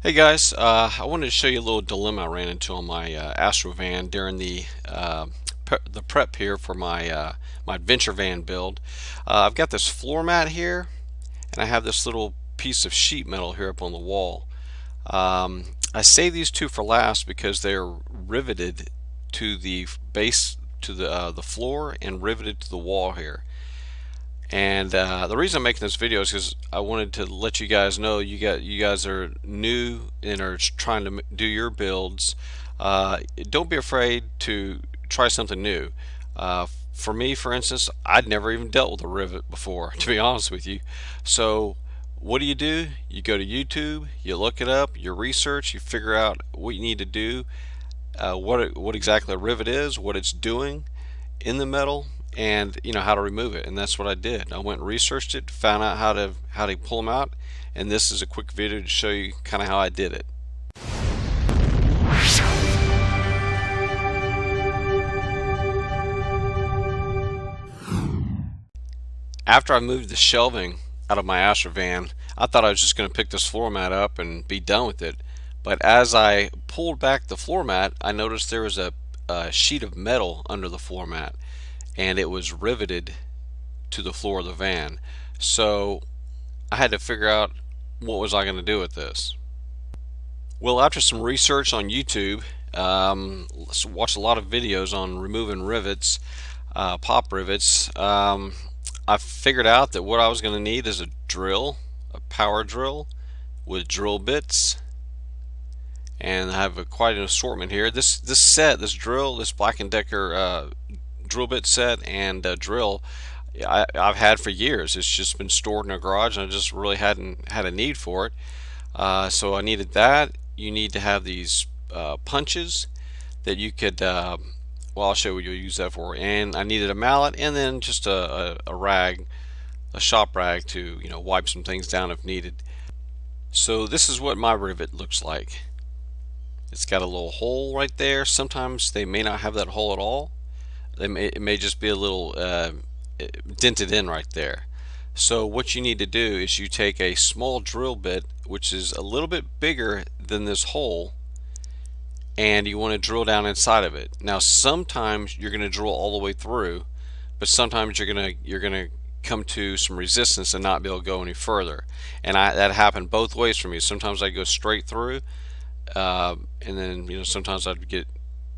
Hey guys, I wanted to show you a little dilemma I ran into on my Astro van during the prep here for my adventure van build. I've got this floor mat here, and I have this little piece of sheet metal here up on the wall. I saved these two for last because they're riveted to the base to the floor and riveted to the wall here. And the reason I'm making this video is because I wanted to let you guys know you guys are new and are trying to do your builds. Don't be afraid to try something new. For me, for instance, I'd never even dealt with a rivet before, to be honest with you. So what do? You go to YouTube, you look it up, you research, you figure out what you need to do, what exactly a rivet is, what it's doing in the metal, and how to remove it. And that's what I did. I went and researched it, found out how to pull them out, and this is a quick video to show you kind of how I did it. After I moved the shelving out of my Astro van, I thought I was just going to pick this floor mat up and be done with it. But as I pulled back the floor mat, I noticed there was a sheet of metal under the floor mat, and it was riveted to the floor of the van. So I had to figure out what was I going to do with this. Well, after some research on YouTube, watched a lot of videos on removing rivets, pop rivets, I figured out that what I was going to need is a drill, a power drill with drill bits, and I have quite an assortment here. This drill, this Black & Decker drill bit set and drill, I've had for years. It's just been stored in a garage, and I just really hadn't had a need for it. So I needed that. You need to have these punches that you could, well, I'll show you what you'll use that for. And I needed a mallet, and then just a rag, a shop rag to wipe some things down if needed. So this is what my rivet looks like. It's got a little hole right there. Sometimes they may not have that hole at all. It may just be a little dented in right there. So what you need to do is you take a small drill bit, which is a little bit bigger than this hole, and you want to drill down inside of it. Now sometimes you're going to drill all the way through, but sometimes you're going to come to some resistance and not be able to go any further. And that happened both ways for me. Sometimes I go straight through, and then sometimes I'd get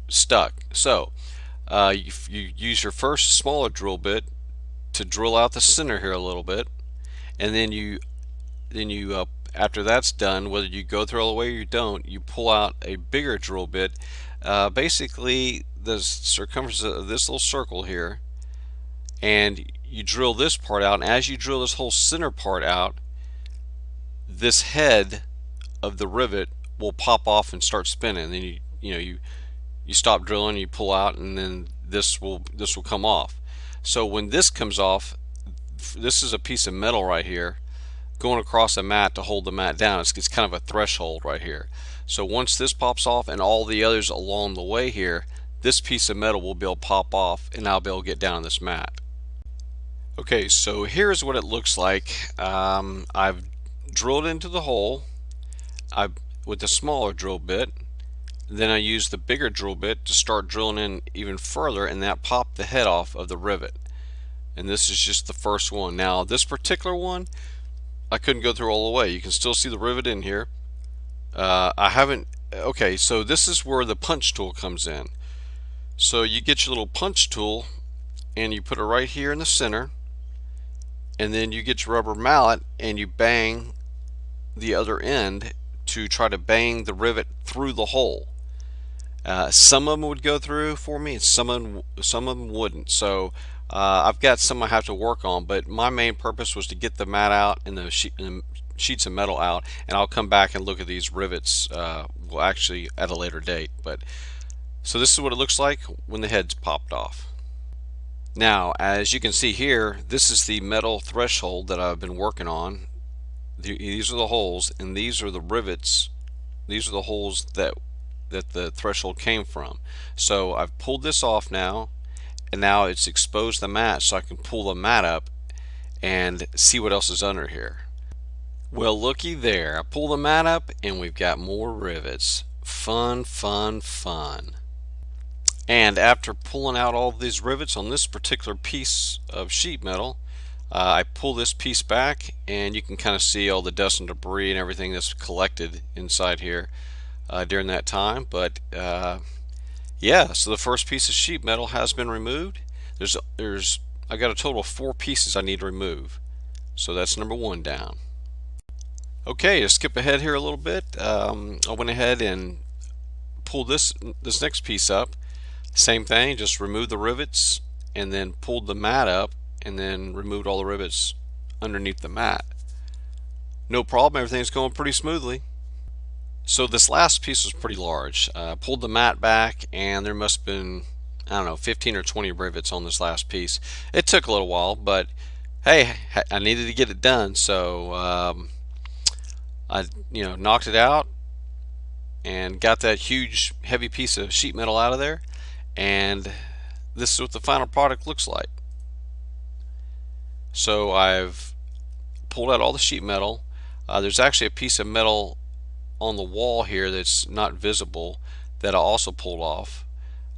stuck. So you use your first smaller drill bit to drill out the center here a little bit, and then you after that's done, whether you go through all the way or you don't, you pull out a bigger drill bit, basically the circumference of this little circle here, and you drill this part out. And as you drill this whole center part out, this head of the rivet will pop off and start spinning. And then you stop drilling, you pull out, and then this will come off. So when this comes off, this is a piece of metal right here going across a mat to hold the mat down. It's kind of a threshold right here. So once this pops off and all the others along the way here, this piece of metal will be able to pop off, and I'll be able to get down on this mat. Okay, so here's what it looks like. I've drilled into the hole with the smaller drill bit. Then I used the bigger drill bit to start drilling in even further, and that popped the head off of the rivet. And this is just the first one. Now this particular one, I couldn't go through all the way. You can still see the rivet in here. I haven't. Okay, so this is where the punch tool comes in. So you get your little punch tool and you put it right here in the center, and then you get your rubber mallet and you bang the other end to try to bang the rivet through the hole. Some of them would go through for me, and some of them wouldn't. So I've got some I have to work on, but my main purpose was to get the mat out and the sheets of metal out, and I'll come back and look at these rivets well, actually at a later date. But so this is what it looks like when the head's popped off. Now as you can see here, this is the metal threshold that I've been working on. These are the holes, and these are the rivets. These are the holes that the threshold came from. So I've pulled this off now, and now it's exposed the mat, so I can pull the mat up and see what else is under here. Well, looky there. I pull the mat up and we've got more rivets. Fun, fun, fun. And after pulling out all these rivets on this particular piece of sheet metal, I pull this piece back and you can kind of see all the dust and debris and everything that's collected inside here during that time. But yeah, so the first piece of sheet metal has been removed. There's I got a total of 4 pieces I need to remove. So that's number 1 down. Okay, to skip ahead here a little bit, I went ahead and pulled this next piece up. Same thing, just removed the rivets and then pulled the mat up and then removed all the rivets underneath the mat. No problem, everything's going pretty smoothly. So this last piece was pretty large. Pulled the mat back and there must have been, I don't know, 15 or 20 rivets on this last piece. It took a little while, but hey, I needed to get it done, so I knocked it out and got that huge heavy piece of sheet metal out of there, and this is what the final product looks like. So I've pulled out all the sheet metal. There's actually a piece of metal on the wall here that's not visible that I also pulled off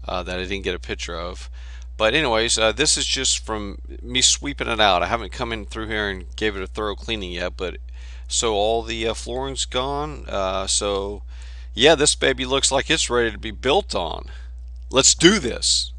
that I didn't get a picture of. But anyways, this is just from me sweeping it out. I haven't come in through here and gave it a thorough cleaning yet, but so all the flooring's gone. So yeah, this baby looks like it's ready to be built on. Let's do this.